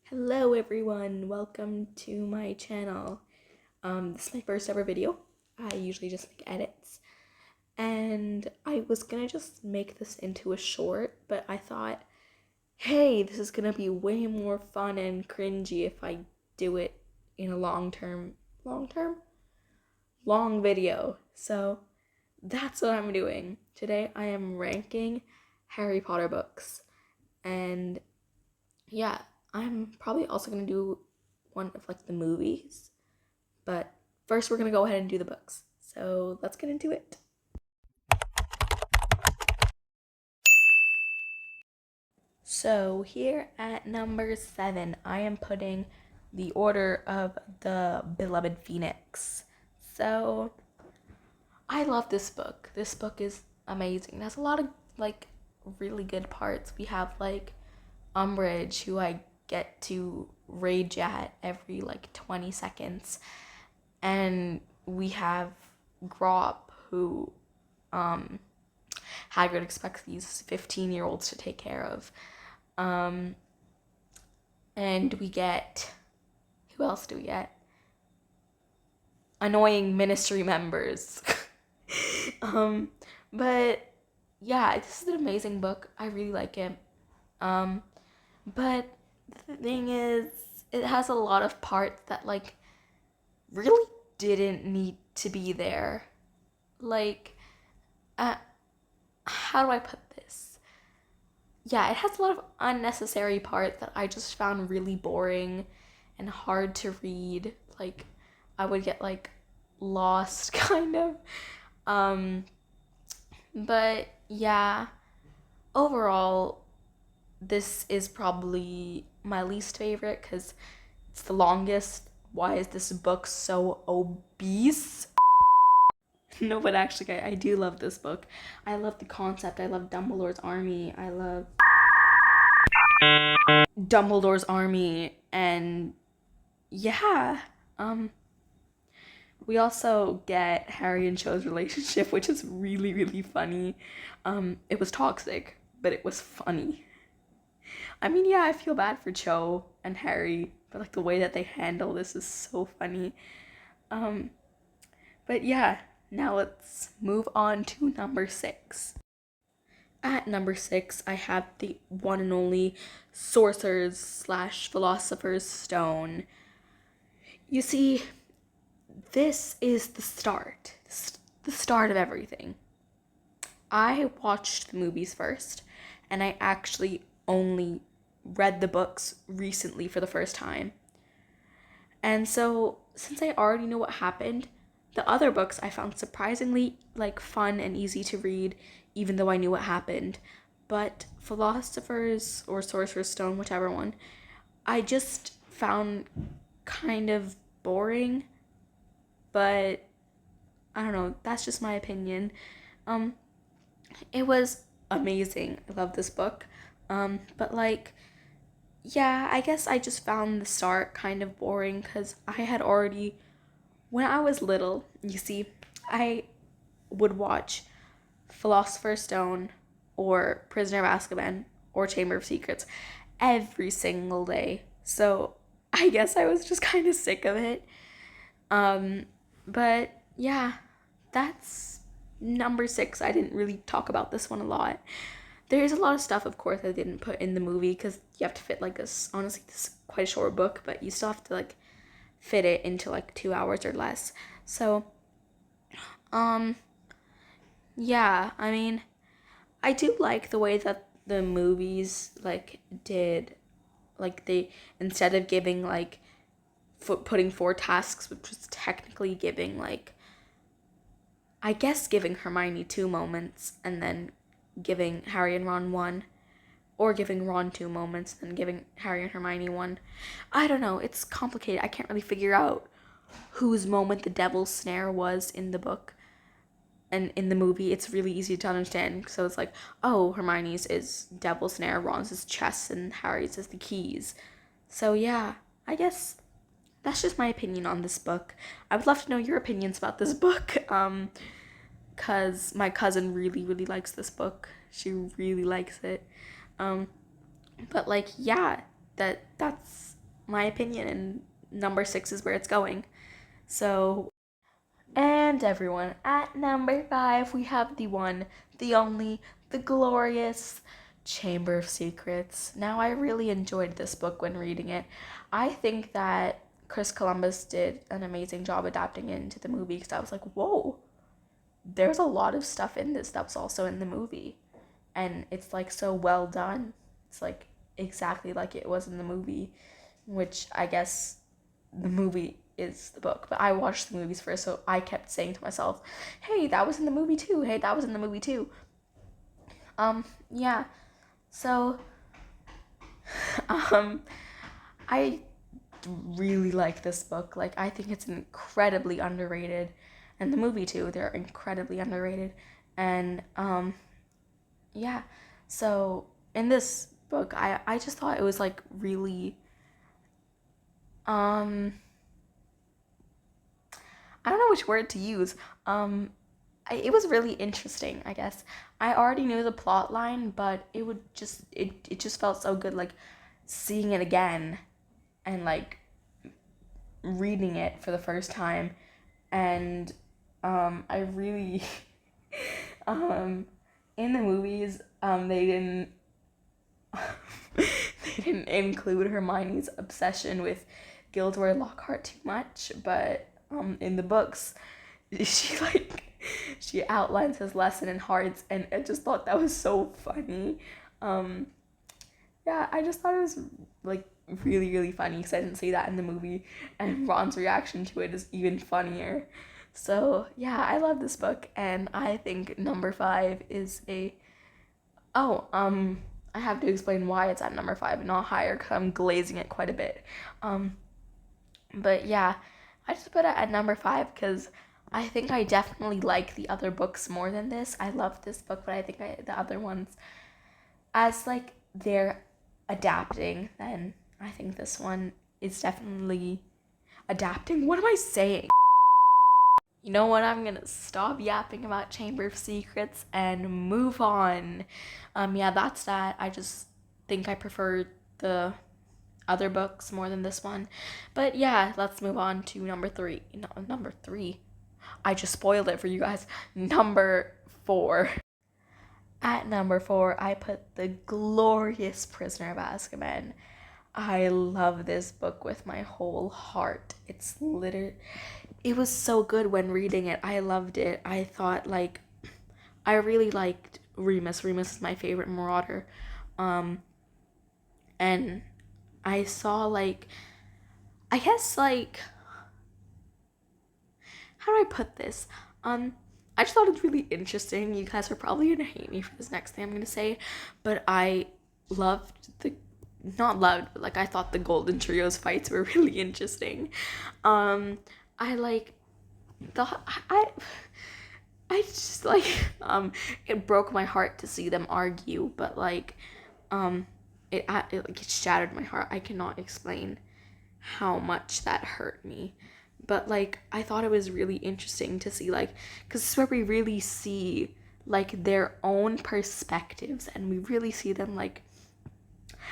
Hello everyone, welcome to my channel. This is my first ever video. I usually just make edits. And I was gonna just make this into a short, but I thought, hey, this is gonna be way more fun and cringy if I do it in a long video. So that's what I'm doing. Today I am ranking Harry Potter books. And yeah, I'm probably also gonna do one of like the movies, but first we're gonna go ahead and do the books. So let's get into it. So here at number 7, I am putting The Order of the Beloved Phoenix. So I love this book. This book is amazing. It has a lot of like really good parts. We have like Umbridge, who I get to rage at every like 20 seconds. And we have Grop, who Hagrid expects these 15-year-olds to take care of. And we get, who else do we get? Annoying ministry members. But yeah, this is an amazing book. I really like it. But the thing is, it has a lot of parts that like really didn't need to be there. Like, how do I put this? Yeah, it has a lot of unnecessary parts that I just found really boring and hard to read. Like, I would get like lost kind of. But yeah, overall, this is probably my least favorite because it's the longest. Why is this book so obese? No, but actually, I do love this book. I love the concept. I love Dumbledore's army. I love Dumbledore's army. And yeah, we also get Harry and Cho's relationship, which is really, really funny. It was toxic, but it was funny. I mean, yeah, I feel bad for Cho and Harry, but like the way that they handle this is so funny. Um, but yeah, now let's move on to number 6. At number 6, I have the one and only Sorcerer's slash Philosopher's Stone. You see, this is the start of everything. I watched the movies first, and I actually only read the books recently for the first time. And so, since I already know what happened, the other books I found surprisingly like fun and easy to read, even though I knew what happened. But Philosopher's or Sorcerer's Stone, whichever one, I just found kind of boring. But I don't know, that's just my opinion. It was amazing. I love this book. But like, yeah, I guess I just found the start kind of boring because I had already, when I was little, you see, I would watch Philosopher's Stone or Prisoner of Azkaban or Chamber of Secrets every single day. So I guess I was just kind of sick of it. But yeah, that's number 6. I didn't really talk about this one a lot. There's a lot of stuff, of course, I didn't put in the movie because you have to fit like this. Honestly, this is quite a short book, but you still have to like fit it into like 2 hours or less. So, um, yeah, I mean, I do like the way that the movies like did, like they instead of giving like putting 4 tasks, which was technically giving like I guess giving Hermione 2 moments and then giving Harry and Ron 1, or giving Ron 2 moments and giving Harry and Hermione 1. I don't know, it's complicated. I can't really figure out whose moment the devil's snare was in the book. And in the movie, it's really easy to understand. So it's like, oh, Hermione's is devil's snare, Ron's is chess, and Harry's is the keys. So yeah, I guess that's just my opinion on this book. I would love to know your opinions about this book. Cause my cousin really, really likes this book. She really likes it. But like, yeah, that's my opinion, and number 6 is where it's going. So, and everyone, at number 5, we have the one, the only, the glorious Chamber of Secrets. Now, I really enjoyed this book when reading it. I think that Chris Columbus did an amazing job adapting it into the movie, because I was like, whoa, there's a lot of stuff in this that was also in the movie. And it's like so well done. It's like exactly like it was in the movie, which I guess the movie is the book. But I watched the movies first, so I kept saying to myself, hey, that was in the movie too. Hey, that was in the movie too. Yeah. So, I really like this book. Like, I think it's incredibly underrated. And the movie too, they're incredibly underrated. And, yeah. So, in this book, I just thought it was, like, really, I don't know which word to use. It was really interesting, I guess. I already knew the plot line, but it just felt so good, like, seeing it again and, like, reading it for the first time. And, I really, in the movies, they didn't, they didn't include Hermione's obsession with Gilderoy Lockhart too much, but, in the books, she, like, she outlines his lesson in hearts, and I just thought that was so funny. Yeah, I just thought it was, like, really, really funny, because I didn't see that in the movie, and Ron's reaction to it is even funnier. So, yeah, I love this book, and I think number 5 is a... Oh, I have to explain why it's at number 5 and not higher, because I'm glazing it quite a bit. But yeah, I just put it at number 5 because I think I definitely like the other books more than this. I love this book, but I think the other ones, as like they're adapting, then I think this one is definitely adapting. What am I saying? You know what? I'm gonna stop yapping about Chamber of Secrets and move on. Yeah, that's that. I just think I prefer the other books more than this one. But yeah, let's move on to number 3. No, number 3. I just spoiled it for you guys. Number 4. At number 4, I put The Glorious Prisoner of Azkaban. I love this book with my whole heart. It was so good when reading it. I loved it. I thought, like, I really liked Remus. Remus is my favorite marauder. And I saw, like, I guess, like, how do I put this? I just thought it was really interesting. You guys are probably gonna hate me for this next thing I'm gonna say, but I loved not loved, but like I thought the Golden Trio's fights were really interesting. I like I just like it broke my heart to see them argue, but like it shattered my heart. I cannot explain how much that hurt me. But like I thought it was really interesting to see, like, because this is where we really see like their own perspectives, and we really see them like,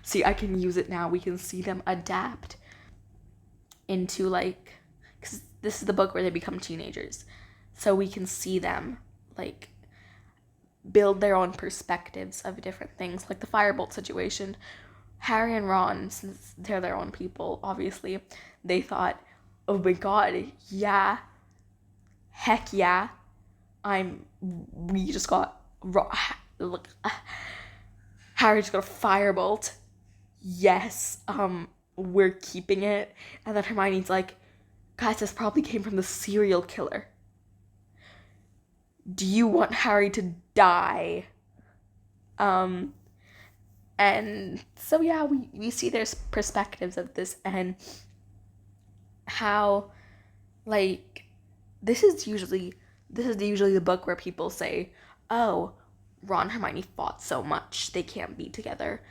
see, I can use it now, we can see them adapt into like, because this is the book where they become teenagers, so we can see them like build their own perspectives of different things, like the firebolt situation. Harry and Ron, since they're their own people, obviously, they thought, oh my god, yeah, heck yeah, we just got, look, Harry just got a firebolt, yes, we're keeping it. And then Hermione's like, guys, this probably came from the serial killer. Do you want Harry to die? And so yeah, we see their perspectives of this, and how, like, this is usually the book where people say, oh, Ron and Hermione fought so much they can't be together,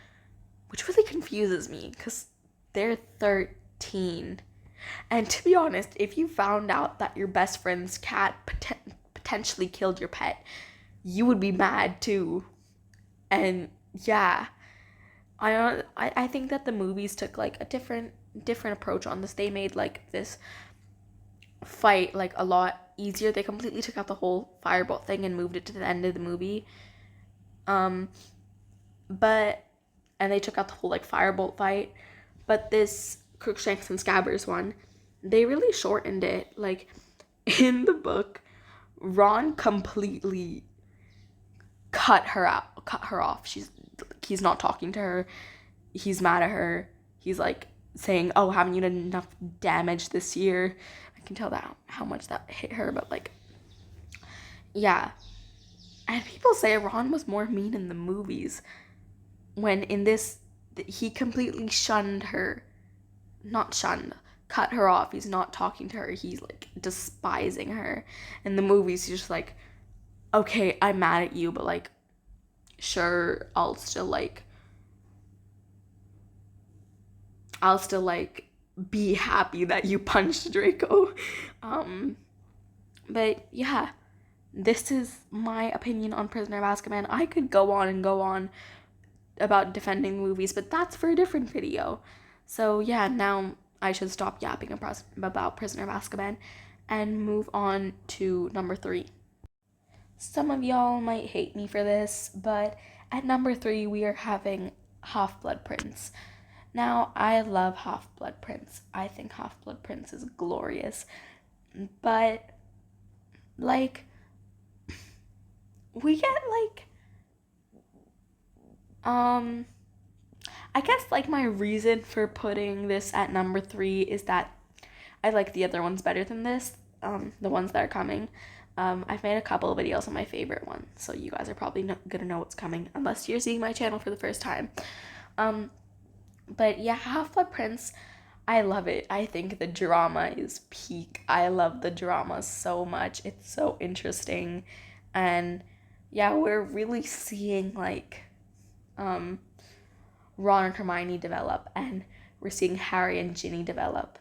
which really confuses me because they're 13. And to be honest, if you found out that your best friend's cat potentially killed your pet, you would be mad too. And yeah, I think that the movies took like a different approach on this. They made like this fight like a lot easier. They completely took out the whole firebolt thing and moved it to the end of the movie. Um, but and they took out the whole like firebolt fight. But this Crookshanks and Scabbers one, they really shortened it. Like in the book, Ron completely cut her off. He's not talking to her. He's mad at her. He's like saying, "Oh, haven't you done enough damage this year?" I can tell that how much that hit her, but like, yeah. And people say Ron was more mean in the movies, when in this he completely shunned her. Not shunned, cut her off. He's not talking to her. He's like despising her. In the movies, he's just like, okay, I'm mad at you, but like, sure, I'll still like be happy that you punched Draco. Um, but yeah, this is my opinion on Prisoner of Azkaban. I could go on and go on about defending movies, but that's for a different video. So yeah, now I should stop yapping about Prisoner of Azkaban and move on to number 3. Some of y'all might hate me for this, but at number 3 we are having Half-Blood Prince. Now, I love Half-Blood Prince. I think Half-Blood Prince is glorious. But, like, we get, like, I guess, like, my reason for putting this at number 3 is that I like the other ones better than this, the ones that are coming. I've made a couple of videos on my favorite ones, so you guys are probably gonna know what's coming, unless you're seeing my channel for the first time. But yeah, Half-Blood Prince, I love it. I think the drama is peak. I love the drama so much. It's so interesting. And yeah, we're really seeing like Ron and Hermione develop, and we're seeing Harry and Ginny develop.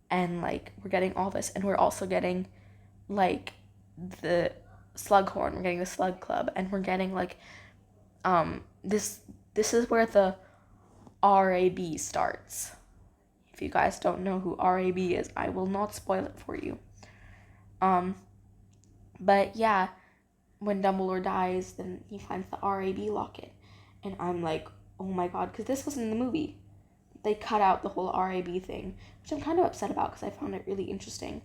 And like we're getting all this, and we're also getting like the Slughorn, we're getting the Slug Club, and we're getting like this is where the RAB starts. If you guys don't know who RAB is, I will not spoil it for you. But yeah, when Dumbledore dies, then he finds the RAB locket. And I'm like, oh my god, because this wasn't in the movie. They cut out the whole RAB thing, which I'm kind of upset about because I found it really interesting.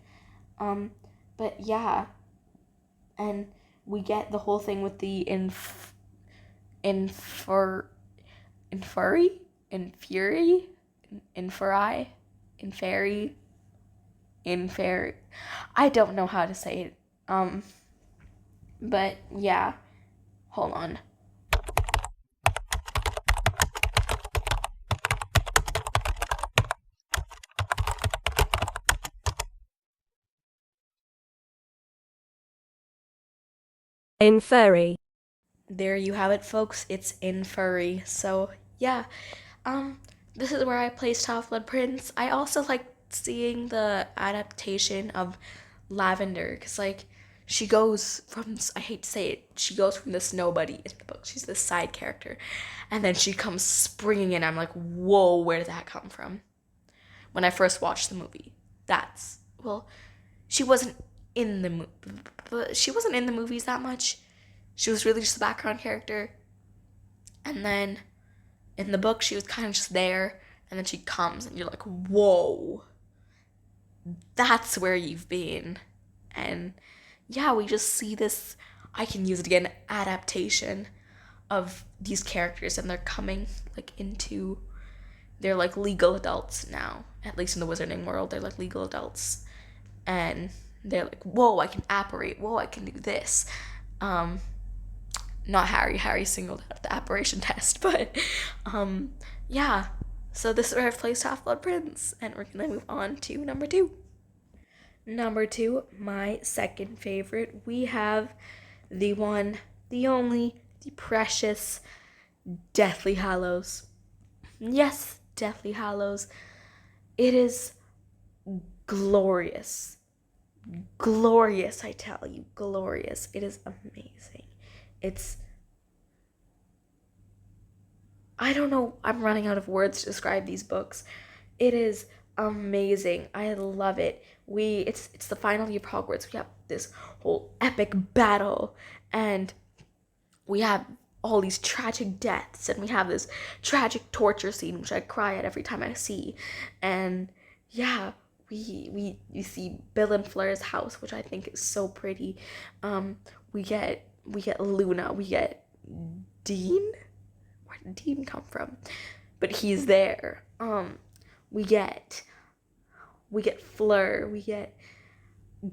But yeah, and we get the whole thing with the infuri, I don't know how to say it. But yeah, hold on. Inferi. There you have it, folks. It's infuri. So yeah, this is where I placed Half-Blood Prince. I also like seeing the adaptation of Lavender, because like she goes from, I hate to say it, she goes from this nobody in the book, she's this side character, and then she comes springing in. I'm like, whoa, where did that come from? When I first watched the movie, that's, well, she wasn't in the she wasn't in the movies that much. She was really just a background character, and then in the book she was kind of just there, and then she comes and you're like, whoa, that's where you've been. And yeah, we just see this, I can use it again, adaptation of these characters, and they're coming like into, they're like legal adults now, at least in the wizarding world. They're like legal adults, and they're like, whoa, I can apparate, whoa, I can do this. Not Harry singled out the apparition test, but yeah, so this is where I've placed Half-Blood Prince, and we're gonna move on to number 2. Number 2, my second favorite, we have the one, the only, the precious Deathly Hallows. Yes, Deathly Hallows. It is glorious. Glorious, I tell you. Glorious. It is amazing. I don't know, I'm running out of words to describe these books. It is amazing. I love it. It's the final year of Hogwarts. We have this whole epic battle, and we have all these tragic deaths, and we have this tragic torture scene which I cry at every time I see. And yeah, we see Bill and Fleur's house, which I think is so pretty. We get Luna, we get Dean. Where did Dean come from? But he's there. We get Fleur, we get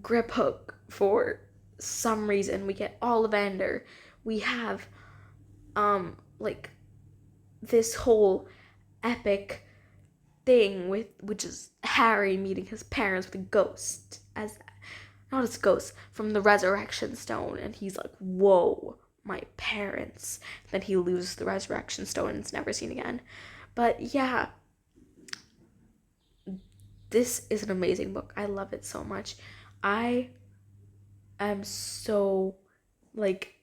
Grip Hook for some reason, we get Ollivander, we have like this whole epic thing with which is Harry meeting his parents with a ghost, as not as ghost from the resurrection stone, and he's like, whoa, my parents. Then he loses the resurrection stone and is never seen again. But yeah, this is an amazing book. I love it so much. I am so like,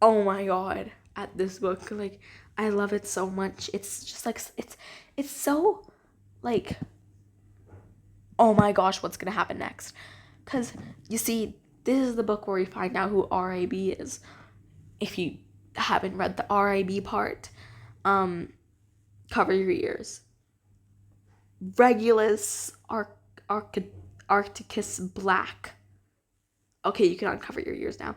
oh my god, at this book. Like, I love it so much. It's just like it's so like, oh my gosh, what's gonna happen next? Because you see, this is the book where we find out who RAB is. If you haven't read the RAB part, cover your ears. Regulus Arcticus Black. Okay, you can uncover your ears now.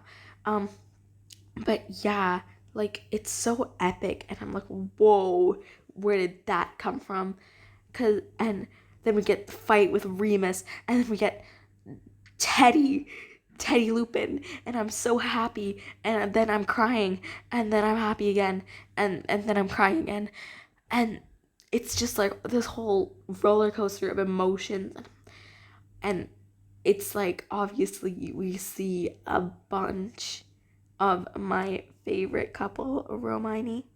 But yeah, like, it's so epic, and I'm like, whoa, where did that come from? And then we get the fight with Remus, and then we get Teddy Lupin, and I'm so happy, and then I'm crying, and then I'm happy again, and then I'm crying again, and it's just like this whole roller coaster of emotions, and it's like, obviously we see a bunch of my favorite couple, Romani.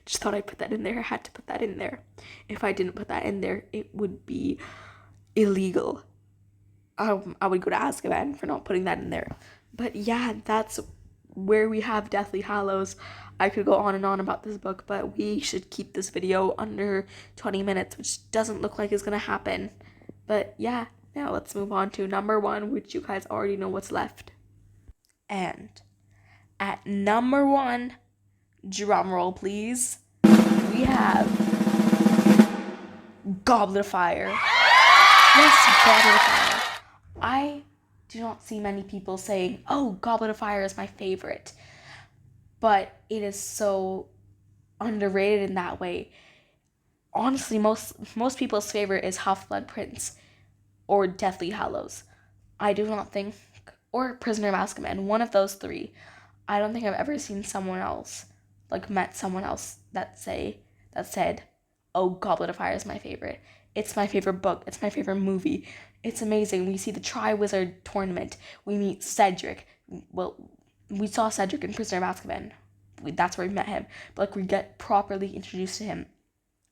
Just thought I'd put that in there. I had to put that in there. If I didn't put that in there, it would be illegal. I would go to Azkaban for not putting that in there. But yeah, that's where we have Deathly Hallows. I could go on and on about this book, but we should keep this video under 20 minutes, which doesn't look like it's gonna happen. But yeah, now let's move on to number 1, which you guys already know what's left. And at number 1, drum roll please, we have Goblet of Fire. Yes, Goblet of Fire. I do not see many people saying, oh, Goblet of Fire is my favorite. But it is so underrated in that way. Honestly, most people's favorite is Half-Blood Prince or Deathly Hallows. I do not think, or Prisoner of Azkaban, one of those 3. I don't think I've ever seen someone else, like met someone else that said, oh, Goblet of Fire is my favorite. It's my favorite book. It's my favorite movie. It's amazing. We see the Triwizard Tournament. We meet Cedric. Well, we saw Cedric in Prisoner of Azkaban. That's where we met him. But like, we get properly introduced to him.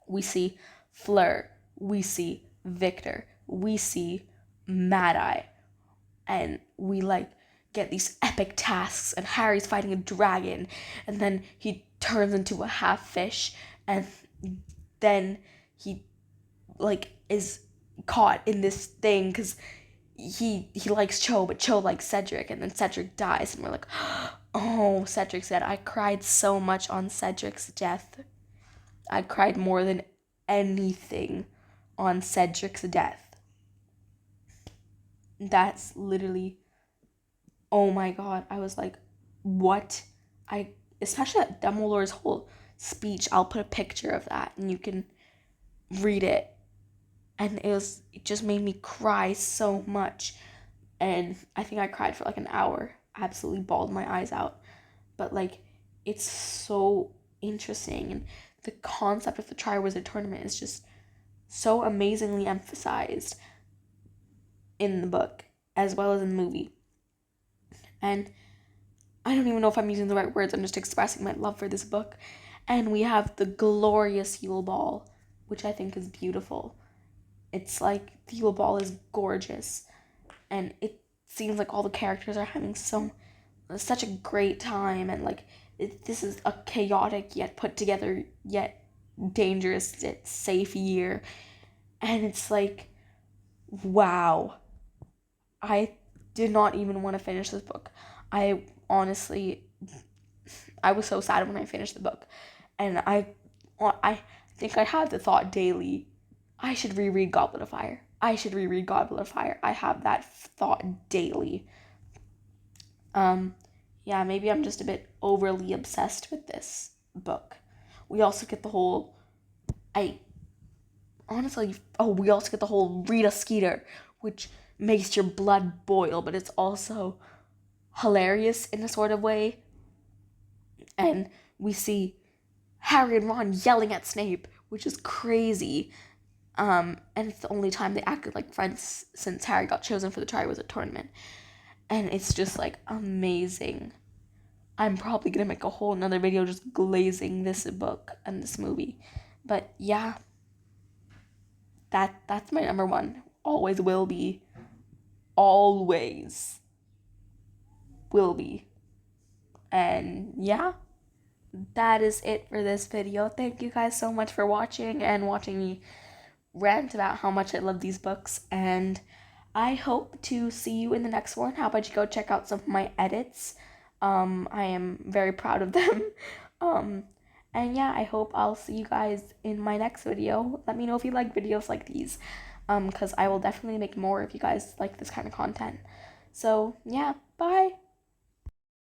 We see Fleur. We see Victor. We see Mad Eye. And we like get these epic tasks, and Harry's fighting a dragon, and then he turns into a half fish, and then he like is caught in this thing because he likes Cho, but Cho likes Cedric, and then Cedric dies, and we're like, oh, Cedric's dead. I cried so much on Cedric's death. I cried more than anything on Cedric's death. That's literally, oh my god, I was like, what? Especially at Dumbledore's whole speech, I'll put a picture of that and you can read it. And it just made me cry so much. And I think I cried for like an hour. I absolutely bawled my eyes out. But like, it's so interesting. And the concept of the Triwizard Tournament is just so amazingly emphasized in the book as well as in the movie. And I don't even know if I'm using the right words. I'm just expressing my love for this book. And we have the glorious Yule Ball, which I think is beautiful. It's like the Yule Ball is gorgeous, and it seems like all the characters are having such a great time, and like this is a chaotic yet put together yet dangerous yet safe year. And it's like, wow. I did not even want to finish this book. I honestly, I was so sad when I finished the book. And I think I had the thought daily, I should reread Goblet of Fire. I should reread Goblet of Fire. I have that thought daily. Um, yeah, maybe I'm just a bit overly obsessed with this book. We also get the whole, I honestly, oh, we also get the whole Rita Skeeter, which makes your blood boil, but it's also hilarious in a sort of way. And we see Harry and Ron yelling at Snape, which is crazy. And it's the only time they acted like friends since Harry got chosen for the Triwizard Tournament. And it's just like amazing. I'm probably gonna make a whole another video just glazing this book and this movie. But yeah, that's my number one. Always will be. Always will be. And yeah, that is it for this video. Thank you guys so much for watching and watching me rant about how much I love these books. And I hope to see you in the next one. How about you go check out some of my edits? I am very proud of them. Um, and yeah, I hope I'll see you guys in my next video. Let me know if you like videos like these, because I will definitely make more if you guys like this kind of content. So yeah, bye.